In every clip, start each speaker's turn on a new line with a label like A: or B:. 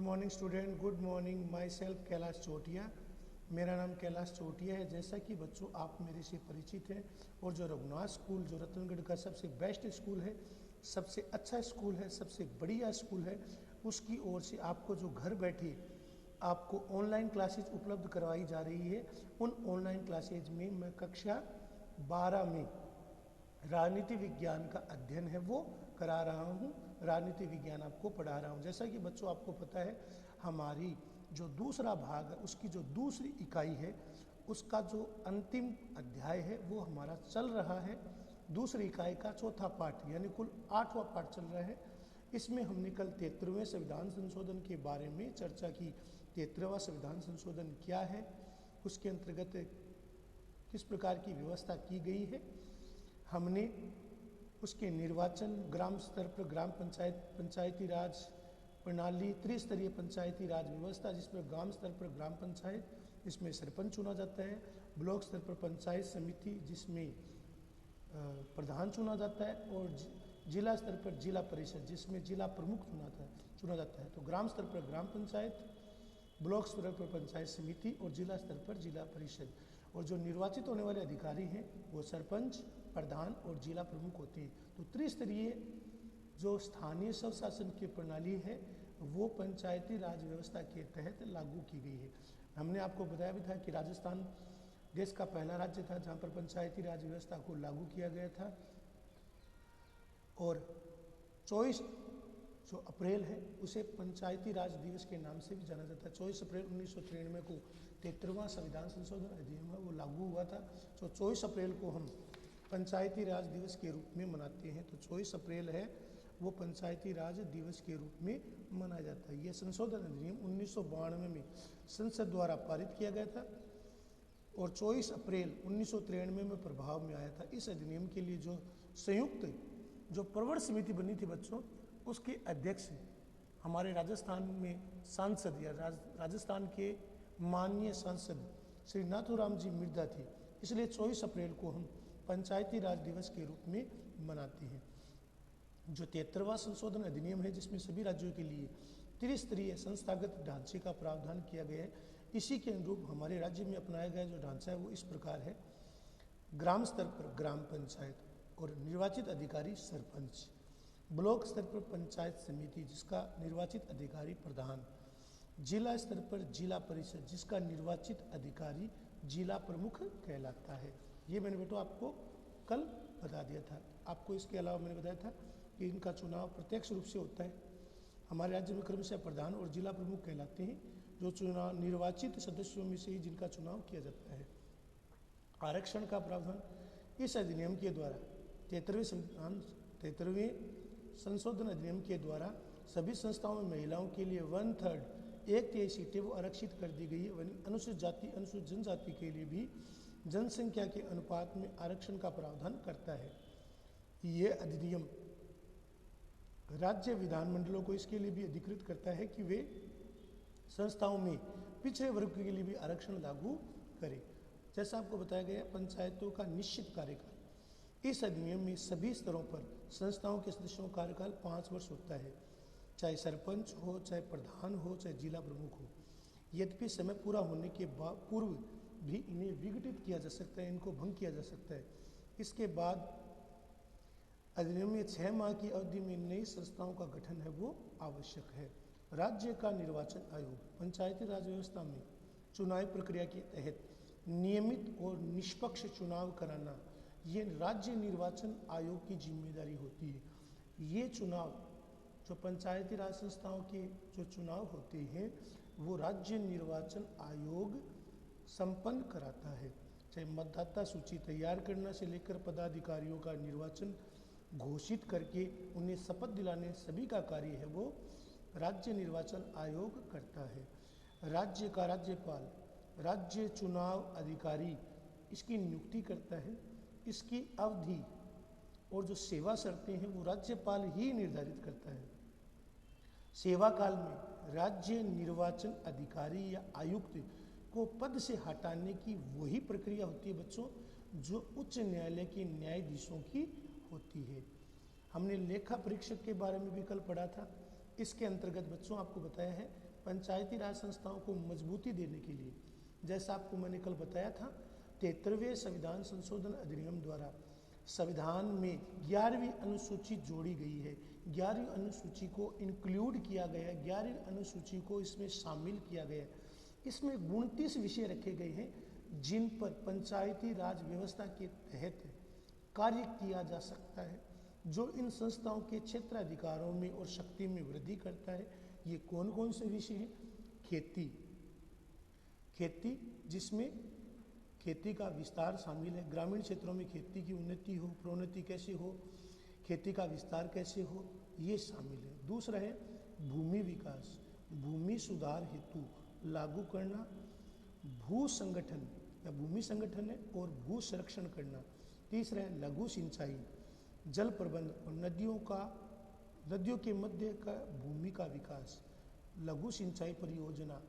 A: Morning student, good morning. Myself Kailash Chotiya. मेरा नाम कैलाश चोटिया है। जैसा कि बच्चों आप मेरे से परिचित हैं और जो रघुनाथ स्कूल जो रतनगढ़ का सबसे बेस्ट स्कूल है, सबसे अच्छा स्कूल है, सबसे बढ़िया स्कूल है, उसकी ओर से आपको जो घर बैठे आपको ऑनलाइन क्लासेज उपलब्ध करवाई जा रही है। उन ऑनलाइन क्लासेज में मैं कक्षा 12 में राजनीति विज्ञान का अध्ययन है वो करा रहा हूँ। राजनीति विज्ञान आपको पढ़ा रहा हूँ। जैसा कि बच्चों आपको पता है, हमारी जो दूसरा भाग है उसकी जो दूसरी इकाई है उसका जो अंतिम अध्याय है वो हमारा चल रहा है। दूसरी इकाई का चौथा पाठ यानी कुल 8वां पाठ चल रहा है। इसमें हमने कल 73वें संविधान संशोधन के बारे में चर्चा की। 73वां संविधान संशोधन क्या है, उसके अंतर्गत किस प्रकार की व्यवस्था की गई है। हमने उसके निर्वाचन, ग्राम स्तर पर ग्राम पंचायत, पंचायती राज प्रणाली, त्रिस्तरीय पंचायती राज व्यवस्था जिसमें ग्राम स्तर पर ग्राम पंचायत जिसमें सरपंच चुना जाता है, ब्लॉक स्तर पर पंचायत समिति जिसमें प्रधान चुना जाता है, और जिला स्तर पर जिला परिषद जिसमें जिला प्रमुख चुना जाता है। तो ग्राम स्तर पर ग्राम पंचायत, ब्लॉक स्तर पर पंचायत समिति और जिला स्तर पर जिला परिषद। और जो निर्वाचित होने वाले अधिकारी हैं वो सरपंच, प्रधान और जिला प्रमुख होते हैं। तो त्रिस्तरीय जो स्थानीय स्वशासन की प्रणाली है वो पंचायती राज व्यवस्था के तहत लागू की गई है। हमने आपको बताया भी था कि राजस्थान देश का पहला राज्य था जहाँ पर पंचायती राज व्यवस्था को लागू किया गया था। और 24 जो अप्रैल है उसे पंचायती राज दिवस के नाम से भी जाना जाता है। 24 अप्रैल 1993 को 73वां संविधान संशोधन अधिनियम वो लागू हुआ था। तो 24 अप्रैल को हम पंचायती राज दिवस के रूप में मनाते हैं। तो 24 अप्रैल है वो पंचायती राज दिवस के रूप में मनाया जाता है। ये संशोधन अधिनियम 1992 में संसद द्वारा पारित किया गया था और 24 अप्रैल 1993 में प्रभाव में आया था। इस अधिनियम के लिए जो संयुक्त जो प्रवर समिति बनी थी बच्चों, उसके अध्यक्ष हमारे राजस्थान में सांसद या राजस्थान के माननीय सांसद श्री नाथूराम जी मिर्धा थे। इसलिए 24 अप्रैल को हम पंचायती राज दिवस के रूप में मनाते हैं। जो 73वां संशोधन अधिनियम है जिसमें सभी राज्यों के लिए त्रिस्तरीय संस्थागत ढांचे का प्रावधान किया गया है, इसी के अनुरूप हमारे राज्य में अपनाया गया जो ढांचा है वो इस प्रकार है। ग्राम स्तर पर ग्राम पंचायत और निर्वाचित अधिकारी सरपंच, ब्लॉक स्तर पर पंचायत समिति जिसका निर्वाचित अधिकारी प्रधान, जिला स्तर पर जिला परिषद जिसका निर्वाचित अधिकारी जिला प्रमुख कहलाता है। ये मैंने बेटो आपको कल बता दिया था। आपको इसके अलावा मैंने बताया था कि इनका चुनाव प्रत्यक्ष रूप से होता है। हमारे राज्य में क्रमशः प्रधान और जिला प्रमुख कहलाते हैं, जो चुनाव निर्वाचित सदस्यों में से ही जिनका चुनाव किया जाता है। आरक्षण का प्रावधान इस अधिनियम के द्वारा 73वें संशोधन अधिनियम के द्वारा सभी संस्थाओं में महिलाओं के लिए 1/3 1/3 सीटें वो आरक्षित कर दी गई है। वहीं अनुसूचित जाति, अनुसूचित जनजाति के लिए भी जनसंख्या के अनुपात में आरक्षण का प्रावधान करता है। ये अधिनियम राज्य विधानमंडलों को इसके लिए भी अधिकृत करता है कि वे संस्थाओं में पिछड़े वर्ग के लिए भी आरक्षण लागू करें। जैसा आपको बताया गया, पंचायतों का निश्चित कार्यकाल, इस अधिनियम में सभी स्तरों पर संस्थाओं के सदस्यों का कार्यकाल 5 वर्ष होता है, चाहे सरपंच हो, चाहे प्रधान हो, चाहे जिला प्रमुख हो। यद्यपि समय पूरा होने के पूर्व भी इन्हें विघटित किया जा सकता है, इनको भंग किया जा सकता है। इसके बाद अधिनियम में 6 माह की अवधि में नई संस्थाओं का गठन है वो आवश्यक है। राज्य का निर्वाचन आयोग पंचायती राज व्यवस्था में चुनाव प्रक्रिया के तहत नियमित और निष्पक्ष चुनाव कराना ये राज्य निर्वाचन आयोग की जिम्मेदारी होती है। ये चुनाव जो पंचायती राज संस्थाओं के जो चुनाव होते हैं वो राज्य निर्वाचन आयोग संपन्न कराता है। चाहे मतदाता सूची तैयार करना से लेकर पदाधिकारियों का निर्वाचन घोषित करके उन्हें शपथ दिलाने सभी का कार्य है वो राज्य निर्वाचन आयोग करता है। राज्य का राज्यपाल राज्य चुनाव अधिकारी इसकी नियुक्ति करता है। इसकी अवधि और जो सेवा शर्तें हैं वो राज्यपाल ही निर्धारित करता है। सेवा काल में राज्य निर्वाचन अधिकारी या आयुक्त को पद से हटाने की वही प्रक्रिया होती है बच्चों जो उच्च न्यायालय के न्यायाधीशों की होती है। हमने लेखा परीक्षक के बारे में भी कल पढ़ा था। इसके अंतर्गत बच्चों आपको बताया है पंचायती राज संस्थाओं को मजबूती देने के लिए, जैसा आपको मैंने कल बताया था, 73वें संविधान संशोधन अधिनियम द्वारा संविधान में 11वीं अनुसूची जोड़ी गई है। 11वीं अनुसूची को इंक्लूड किया गया, 11वीं अनुसूची को इसमें शामिल किया गया। इसमें 29 विषय रखे गए हैं जिन पर पंचायती राज व्यवस्था के तहत कार्य किया जा सकता है, जो इन संस्थाओं के क्षेत्राधिकारों में और शक्ति में वृद्धि करता है। ये कौन कौन से विषय हैं? खेती, जिसमें खेती का विस्तार शामिल है। ग्रामीण क्षेत्रों में खेती की उन्नति हो, प्रोन्नति कैसे हो, खेती का विस्तार कैसे हो, ये शामिल है। दूसरा है भूमि विकास, भूमि सुधार हेतु लागू करना, भू संगठन या भूमि संगठन है और भू संरक्षण करना। तीसरा है लघु सिंचाई, जल प्रबंध और नदियों के मध्य का भूमि का विकास। लघु सिंचाई परियोजना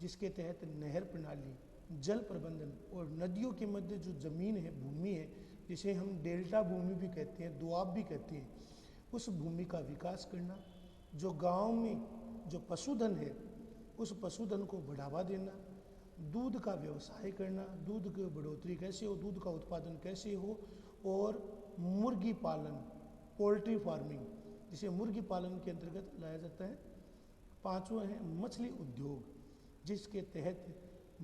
A: जिसके तहत नहर प्रणाली, जल प्रबंधन और नदियों के मध्य जो जमीन है, भूमि है, जिसे हम डेल्टा भूमि भी कहते हैं, दोआब भी कहते हैं, उस भूमि का विकास करना। जो गांव में जो पशुधन है, उस पशुधन को बढ़ावा देना। दूध का व्यवसाय करना, दूध की बढ़ोतरी कैसे हो, दूध का उत्पादन कैसे हो। और मुर्गी पालन, पोल्ट्री फार्मिंग, जिसे मुर्गी पालन के अंतर्गत लाया जाता है। पांचवा है मछली उद्योग, जिसके तहत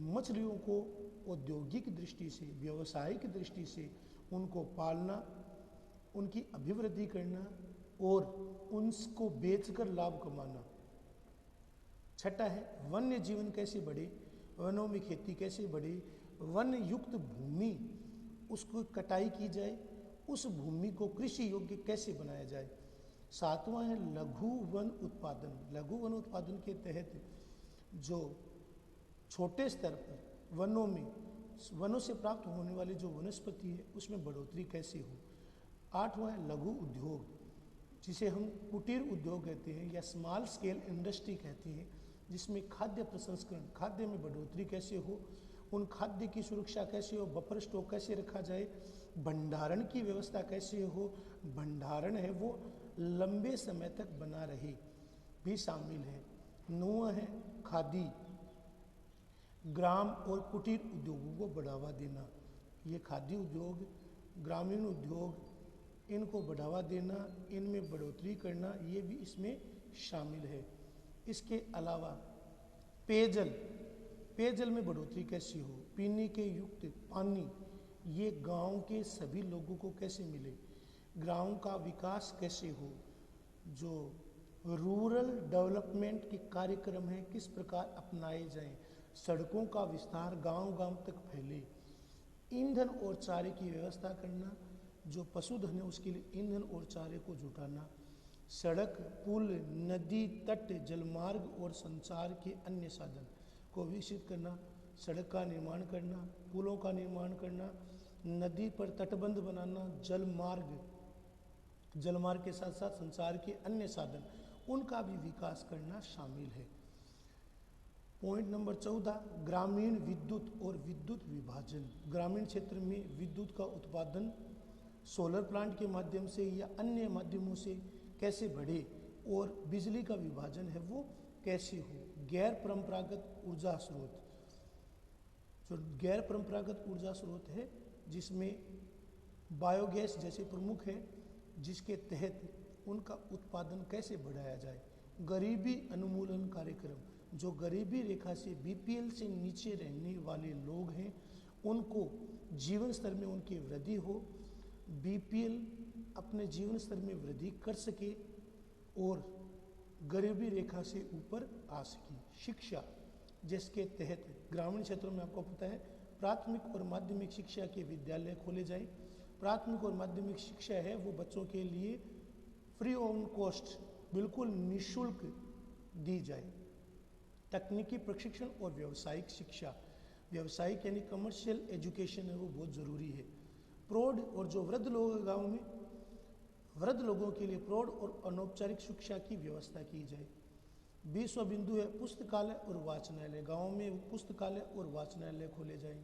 A: मछलियों को औद्योगिक दृष्टि से, व्यावसायिक दृष्टि से उनको पालना, उनकी अभिवृद्धि करना और उनको बेचकर लाभ कमाना। छठा है वन्य जीवन कैसे बढ़े, वनों में खेती कैसे बढ़े, वन युक्त भूमि उसको कटाई की जाए, उस भूमि को कृषि योग्य कैसे बनाया जाए। सातवां है लघु वन उत्पादन। लघु वन उत्पादन के तहत जो छोटे स्तर पर वनों से प्राप्त होने वाली जो वनस्पति है उसमें बढ़ोतरी कैसे हो। आठवां है लघु उद्योग, जिसे हम कुटीर उद्योग कहते हैं या स्मॉल स्केल इंडस्ट्री कहते हैं, जिसमें खाद्य प्रसंस्करण, खाद्य में बढ़ोतरी कैसे हो, उन खाद्य की सुरक्षा कैसे हो, बफर स्टॉक कैसे रखा जाए, भंडारण की व्यवस्था कैसे हो, भंडारण है वो लंबे समय तक बना रहे, भी शामिल है। नौवां है खादी, ग्राम और कुटीर उद्योगों को बढ़ावा देना। ये खादी उद्योग, ग्रामीण उद्योग, इनको बढ़ावा देना, इनमें बढ़ोतरी करना, ये भी इसमें शामिल है। इसके अलावा पेयजल में बढ़ोतरी कैसी हो, पीने के युक्त पानी ये गांव के सभी लोगों को कैसे मिले, गांव का विकास कैसे हो, जो रूरल डेवलपमेंट के कार्यक्रम हैं किस प्रकार अपनाए जाएं, सड़कों का विस्तार गांव-गांव तक फैले, ईंधन और चारे की व्यवस्था करना, जो पशुधन है उसके लिए ईंधन और चारे को जुटाना, सड़क, पुल, नदी तट, जलमार्ग और संचार के अन्य साधन को विकसित करना, सड़क का निर्माण करना, पुलों का निर्माण करना, नदी पर तटबंध बनाना, जलमार्ग के साथ साथ संचार के अन्य साधन, उनका भी विकास करना शामिल है। पॉइंट नंबर 14, ग्रामीण विद्युत और विद्युत विभाजन। ग्रामीण क्षेत्र में विद्युत का उत्पादन सोलर प्लांट के माध्यम से या अन्य माध्यमों से कैसे बढ़े और बिजली का विभाजन है वो कैसे हो। गैर परंपरागत ऊर्जा स्रोत, जो गैर परंपरागत ऊर्जा स्रोत है जिसमें बायोगैस जैसे प्रमुख है, जिसके तहत उनका उत्पादन कैसे बढ़ाया जाए। गरीबी उन्मूलन कार्यक्रम, जो गरीबी रेखा से बीपीएल से नीचे रहने वाले लोग हैं उनको जीवन स्तर में उनकी वृद्धि हो, बीपीएल अपने जीवन स्तर में वृद्धि कर सके और गरीबी रेखा से ऊपर आ सके। शिक्षा, जिसके तहत ग्रामीण क्षेत्रों में आपको पता है प्राथमिक और माध्यमिक शिक्षा के विद्यालय खोले जाए। प्राथमिक और माध्यमिक शिक्षा है वो बच्चों के लिए फ्री ऑफ कॉस्ट, बिल्कुल निःशुल्क दी जाए। तकनीकी प्रशिक्षण और व्यावसायिक शिक्षा, व्यावसायिक यानी कमर्शियल एजुकेशन है वो बहुत ज़रूरी है। प्रौढ़ और जो वृद्ध लोग हैं गाँव में, वृद्ध लोगों के लिए प्रौढ़ और अनौपचारिक शिक्षा की व्यवस्था की जाए। 20वां बिंदु है पुस्तकालय और वाचनालय, गाँव में पुस्तकालय और वाचनालय खोले जाएं।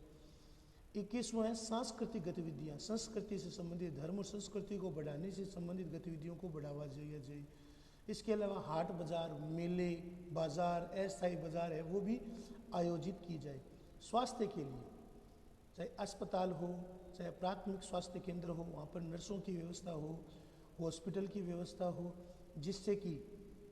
A: 21वां है सांस्कृतिक गतिविधियाँ, संस्कृति से संबंधित, धर्म और संस्कृति को बढ़ाने से संबंधित गतिविधियों को बढ़ावा दिया जाए। इसके अलावा हाट बाजार, मेले, बाजार, अस्थायी बाजार है वो भी आयोजित की जाए। स्वास्थ्य के लिए चाहे अस्पताल हो, चाहे प्राथमिक स्वास्थ्य केंद्र हो, वहाँ पर नर्सों की व्यवस्था हो, हॉस्पिटल की व्यवस्था हो, जिससे कि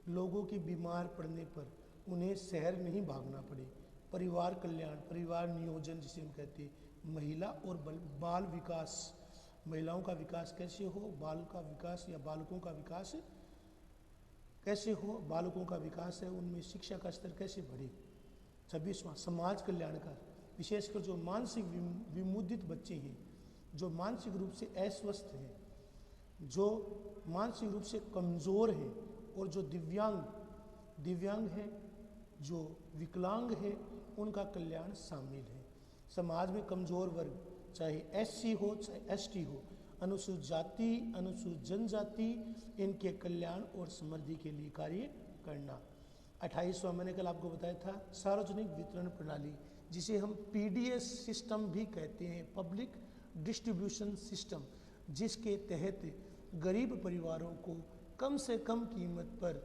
A: लोगों के बीमार पड़ने पर उन्हें शहर नहीं भागना पड़े। परिवार कल्याण, परिवार नियोजन जिसे हम कहते हैं, महिला और बाल विकास, महिलाओं का विकास कैसे हो, बाल का विकास या बालकों का विकास कैसे हो, बालकों का विकास है उनमें शिक्षा का स्तर कैसे बढ़े। 26वां समाज कल्याण का, विशेषकर जो मानसिक विमुदित बच्चे हैं, जो मानसिक रूप से अस्वस्थ हैं, जो मानसिक रूप से कमज़ोर हैं और जो दिव्यांग है, जो विकलांग है, उनका कल्याण शामिल है। समाज में कमज़ोर वर्ग, चाहे एससी हो चाहे एसटी हो, अनुसूचित जाति, अनुसूचित जनजाति, इनके कल्याण और समृद्धि के लिए कार्य करना। 28वां मैंने कल आपको बताया था सार्वजनिक वितरण प्रणाली, जिसे हम पीडीएस सिस्टम भी कहते हैं, पब्लिक डिस्ट्रीब्यूशन सिस्टम, जिसके तहत गरीब परिवारों को कम से कम कीमत पर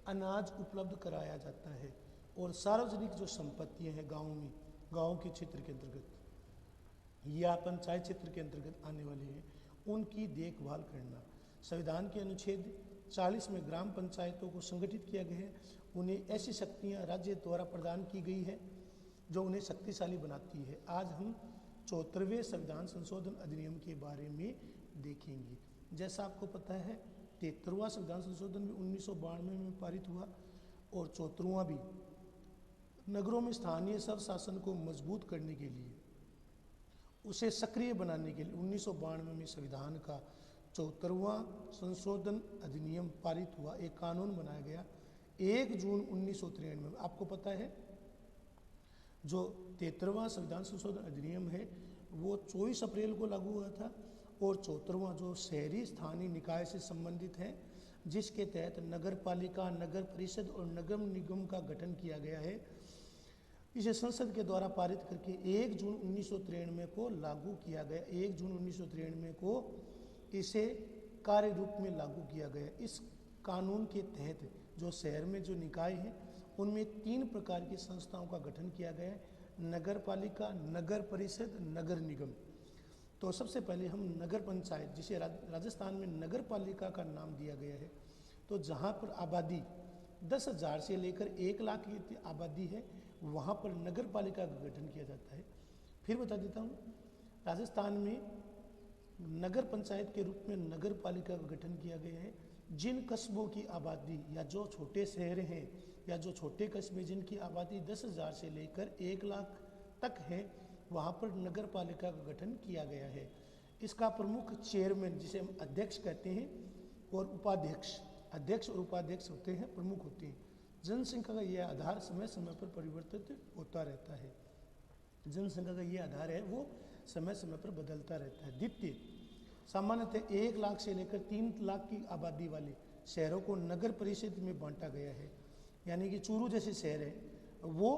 A: अनाज उपलब्ध कराया जाता है। और सार्वजनिक जो संपत्तियां हैं गाँव में, गाँव के क्षेत्र के अंतर्गत या पंचायत क्षेत्र के अंतर्गत आने वाले हैं, उनकी देखभाल करना। संविधान के अनुच्छेद 40 में ग्राम पंचायतों को संगठित किया गया है। उन्हें ऐसी शक्तियां राज्य द्वारा प्रदान की गई है जो उन्हें शक्तिशाली बनाती है। आज हम 74वें संविधान संशोधन अधिनियम के बारे में देखेंगे। जैसा आपको पता है 73वां संविधान संशोधन भी 1992 में पारित हुआ और 74वां भी नगरों में स्थानीय स्वशासन को मजबूत करने के लिए, उसे सक्रिय बनाने के लिए 1992 में संविधान का 74वां संशोधन अधिनियम पारित हुआ, एक कानून बनाया गया 1 जून 1993 में। आपको पता है जो 73वां संविधान संशोधन अधिनियम है वो 24 अप्रैल को लागू हुआ था और 74वां जो शहरी स्थानीय निकाय से संबंधित है, जिसके तहत नगर पालिका, नगर परिषद और नगर निगम का गठन किया गया है, इसे संसद के द्वारा पारित करके 1 जून 1993 को लागू किया गया। 1 जून 1993 को इसे कार्य रूप में लागू किया गया। इस कानून के तहत जो शहर में जो निकाय हैं उनमें 3 प्रकार की संस्थाओं का गठन किया गया है, नगर पालिका, नगर परिषद, नगर निगम। तो सबसे पहले हम नगर पंचायत, जिसे राजस्थान में नगर पालिका का नाम दिया गया है, तो जहाँ पर आबादी 10,000 से लेकर 1 लाख की आबादी है, वहाँ पर नगर पालिका का गठन किया जाता है। फिर बता देता हूँ, राजस्थान में नगर पंचायत के रूप में नगर पालिका का गठन किया गया है जिन कस्बों की आबादी या जो छोटे शहर हैं या जो छोटे कस्बे जिनकी आबादी 10,000 से लेकर 1 लाख तक है, वहाँ पर नगर पालिका का गठन किया गया है। इसका प्रमुख चेयरमैन, जिसे हम अध्यक्ष कहते हैं, और उपाध्यक्ष, अध्यक्ष और उपाध्यक्ष होते हैं, प्रमुख होते हैं। जनसंख्या का यह आधार समय समय पर परिवर्तित होता रहता है। जनसंख्या का ये आधार है वो समय समय पर बदलता रहता है। द्वितीय, सामान्यतः 1 लाख से लेकर 3 लाख की आबादी वाले शहरों को नगर परिषद में बांटा गया है। यानी कि चूरू जैसे शहर है वो,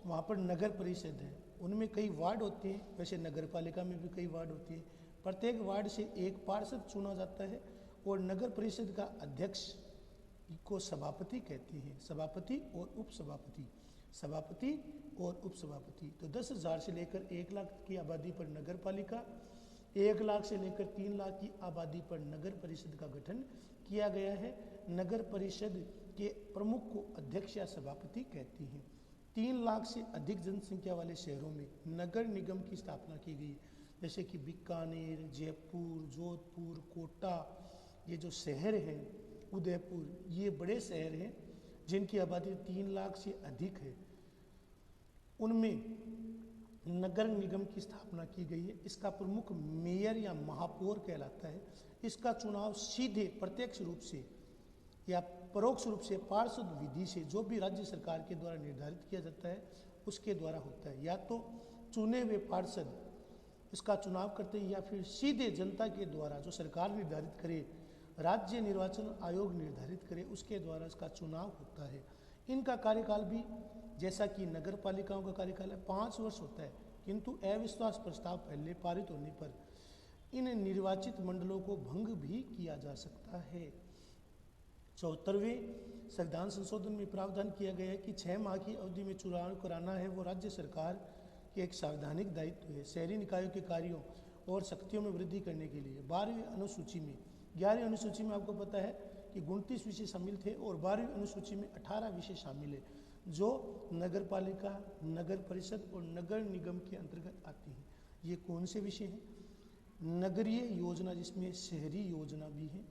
A: वहाँ पर नगर परिषद है, उनमें कई वार्ड होते हैं। वैसे नगर पालिका में भी कई वार्ड होती है। प्रत्येक वार्ड से एक पार्षद चुना जाता है और नगर परिषद का अध्यक्ष को सभापति कहते हैं। सभापति और उपसभापति, सभापति और उपसभापति। तो 10,000 से लेकर 1 लाख की आबादी पर नगर पालिका, 1 लाख से लेकर 3 लाख की आबादी पर नगर परिषद का गठन किया गया है। नगर परिषद के प्रमुख को अध्यक्ष या सभापति कहते हैं। 3 लाख से अधिक जनसंख्या वाले शहरों में नगर निगम की स्थापना की गई, जैसे कि बीकानेर, जयपुर, जोधपुर, कोटा, ये जो शहर हैं, उदयपुर, ये बड़े शहर हैं जिनकी आबादी 3 लाख से अधिक है, उनमें नगर निगम की स्थापना की गई है। इसका प्रमुख मेयर या महापौर कहलाता है। इसका चुनाव सीधे प्रत्यक्ष रूप से या परोक्ष रूप से पार्षद विधि से, जो भी राज्य सरकार के द्वारा निर्धारित किया जाता है उसके द्वारा होता है। या तो चुने हुए पार्षद इसका चुनाव करते हैं या फिर सीधे जनता के द्वारा, जो सरकार निर्धारित करे, राज्य निर्वाचन आयोग निर्धारित करे, उसके द्वारा इसका चुनाव होता है। इनका कार्यकाल भी जैसा कि नगर पालिकाओं का कार्यकाल है 5 वर्ष होता है, किंतु अविश्वास प्रस्ताव पहले पारित होने पर इन निर्वाचित मंडलों को भंग भी किया जा सकता है। 74वें संविधान संशोधन में प्रावधान किया गया है कि 6 माह की अवधि में चुनाव कराना है वो राज्य सरकार के एक संवैधानिक दायित्व है शहरी निकायों के कार्यों और शक्तियों में वृद्धि करने के लिए। 12वीं अनुसूची में 11वीं अनुसूची में आपको पता है कि 29 विषय शामिल थे और 12वीं अनुसूची में 18 विषय शामिल है जो नगर पालिका, नगर परिषद और नगर निगम के अंतर्गत आती हैं। ये कौन से विषय हैं? नगरीय योजना जिसमें शहरी योजना भी है,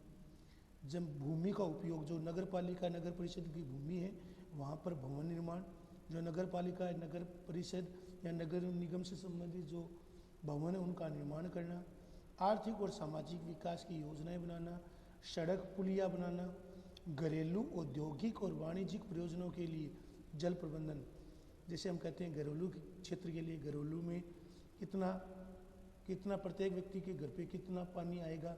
A: जब भूमि का उपयोग जो नगर पालिका नगर परिषद की भूमि है वहाँ पर भवन निर्माण, जो नगर पालिका नगर परिषद या नगर निगम से संबंधित जो भवन है उनका निर्माण करना, आर्थिक और सामाजिक विकास की योजनाएं बनाना, सड़क पुलिया बनाना, घरेलू औद्योगिक और वाणिज्यिक प्रयोजनों के लिए जल प्रबंधन, जैसे हम कहते हैं घरेलू क्षेत्र के लिए घरेलू में कितना प्रत्येक व्यक्ति के घर पे कितना पानी आएगा,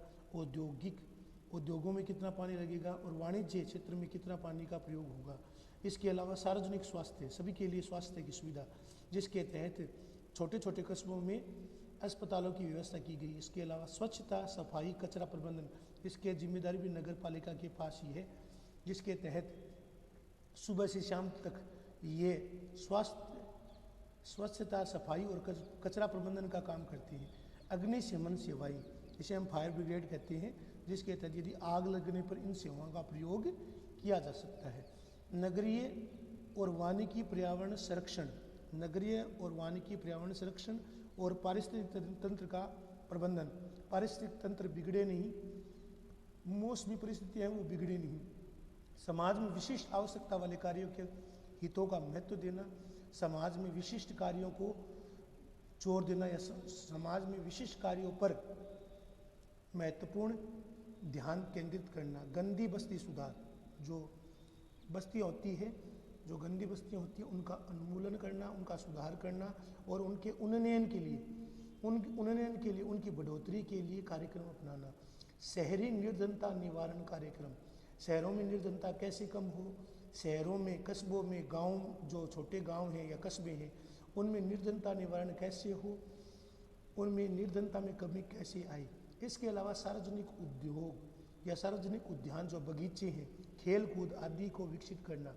A: उद्योगों में कितना पानी लगेगा और वाणिज्य क्षेत्र में कितना पानी का प्रयोग होगा। इसके अलावा सार्वजनिक स्वास्थ्य, सभी के लिए स्वास्थ्य की सुविधा जिसके तहत छोटे छोटे कस्बों में अस्पतालों की व्यवस्था की गई। इसके अलावा स्वच्छता, सफाई, कचरा प्रबंधन, इसके जिम्मेदारी भी नगर पालिका के पास ही है, जिसके तहत सुबह से शाम तक ये स्वच्छता, सफाई और कचरा प्रबंधन का काम करती है। अग्निशमन सेवाएं, जिसे हम फायर ब्रिगेड कहते हैं, जिसके तहत यदि आग लगने पर इन सेवाओं का प्रयोग किया जा सकता है। नगरीय और वानिकी पर्यावरण संरक्षण, नगरीय और वानिकी पर्यावरण संरक्षण और पारिस्थितिक तंत्र का प्रबंधन, पारिस्थितिक तंत्र बिगड़े नहीं, मौसमी परिस्थितियाँ वो बिगड़े नहीं, समाज में विशिष्ट आवश्यकता वाले कार्यों के हितों का महत्व देना, समाज में विशिष्ट कार्यों को जोर देना या समाज में विशिष्ट कार्यों पर महत्वपूर्ण ध्यान केंद्रित करना। गंदी बस्ती सुधार, जो बस्तियाँ होती है, जो गंदी बस्तियाँ होती हैं उनका उन्मूलन करना, उनका सुधार करना और उनके उन्नयन के लिए उनकी बढ़ोतरी के लिए कार्यक्रम अपनाना। शहरी निर्धनता निवारण कार्यक्रम, शहरों में निर्धनता कैसे कम हो, शहरों में, कस्बों में, गांव जो छोटे गांव हैं या कस्बे हैं उनमें निर्धनता निवारण कैसे हो, उनमें निर्धनता में कमी कैसे आए। इसके अलावा सार्वजनिक उद्योग या सार्वजनिक उद्यान जो बगीचे हैं, खेल कूद आदि को विकसित करना,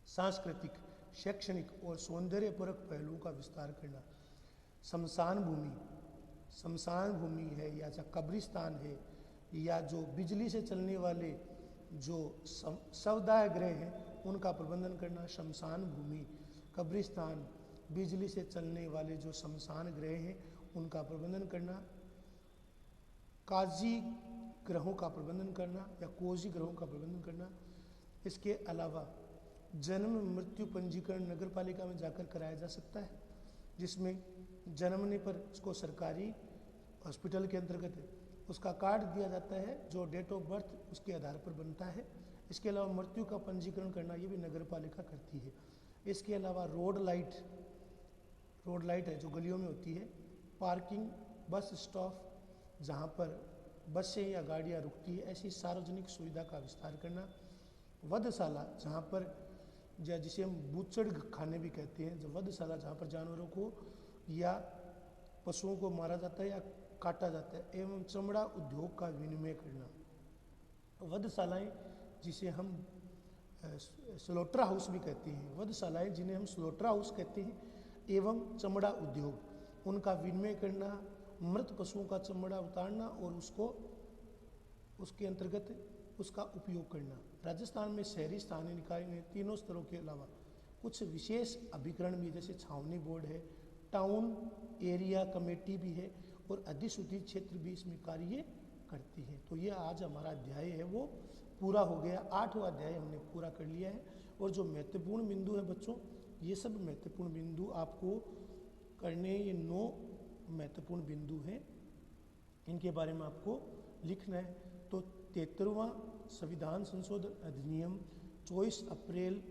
A: सांस्कृतिक, शैक्षणिक और सौंदर्यपूरक पहलुओं का विस्तार करना। शमशान भूमि है या कब्रिस्तान है या जो बिजली से चलने वाले जो शवदाह गृह हैं उनका प्रबंधन करना। शमशान भूमि, कब्रिस्तान, बिजली से चलने वाले जो शमशान गृह हैं उनका प्रबंधन करना। काजी ग्रहों का प्रबंधन करना या कोजी ग्रहों का प्रबंधन करना। इसके अलावा जन्म मृत्यु पंजीकरण नगर पालिका में जाकर कराया जा सकता है, जिसमें जन्मने पर उसको सरकारी हॉस्पिटल के अंतर्गत उसका कार्ड दिया जाता है जो डेट ऑफ बर्थ उसके आधार पर बनता है। इसके अलावा मृत्यु का पंजीकरण करना ये भी नगर पालिका करती है। इसके अलावा रोड लाइट है जो गलियों में होती है, पार्किंग, बस स्टॉप जहाँ पर बसें या गाड़ियाँ रुकती है, ऐसी सार्वजनिक सुविधा का विस्तार करना। वधशाला जहाँ पर जिसे हम बूचड़ खाने भी कहते हैं, जो वधशाला जहाँ पर जानवरों को या पशुओं को मारा जाता है या काटा जाता है, एवं चमड़ा उद्योग का विनिमय करना। वधशालाएँ जिसे हम स्लोटर हाउस भी कहते हैं, वधशालाएँ जिन्हें हम स्लोटर हाउस कहते हैं, एवं चमड़ा उद्योग उनका विनिमय करना, मृत पशुओं का चमड़ा उतारना और उसके अंतर्गत उसका उपयोग करना। राजस्थान में शहरी स्थानीय निकाय ने तीनों स्तरों के अलावा कुछ विशेष अभिकरण भी, जैसे छावनी बोर्ड है, टाउन एरिया कमेटी भी है और अधिसूचित क्षेत्र भी इसमें कार्य करती है। तो ये आज हमारा अध्याय है वो पूरा हो गया, 8वां अध्याय हमने पूरा कर लिया है। और जो महत्वपूर्ण बिंदु है बच्चों, ये सब महत्वपूर्ण बिंदु आपको करने, ये 9 महत्वपूर्ण बिंदु हैं, इनके बारे में आपको लिखना है। तो 73वां संविधान संशोधन अधिनियम 24 अप्रैल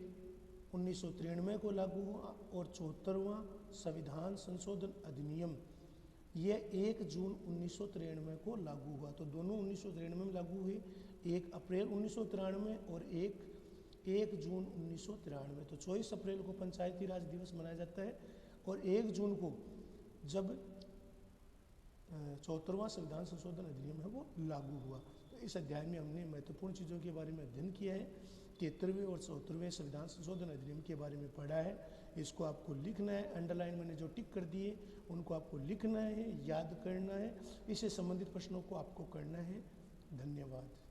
A: 1993 को लागू हुआ और 74वां संविधान संशोधन अधिनियम ये 1 जून 1993 को लागू हुआ। तो दोनों 1993 में लागू हुए, 1 अप्रैल 1993 और 1 जून 1993। तो 24 अप्रैल को पंचायती राज दिवस मनाया जाता है और 1 जून को जब 74वां संविधान संशोधन अधिनियम है वो लागू हुआ। इस अध्याय में हमने महत्वपूर्ण चीज़ों के बारे में अध्ययन किया है। 73वें और 74वें संविधान संशोधन अधिनियम के बारे में पढ़ा है। इसको आपको लिखना है, अंडरलाइन मैंने जो टिक कर दिए उनको आपको लिखना है, याद करना है, इससे संबंधित प्रश्नों को आपको करना है। धन्यवाद।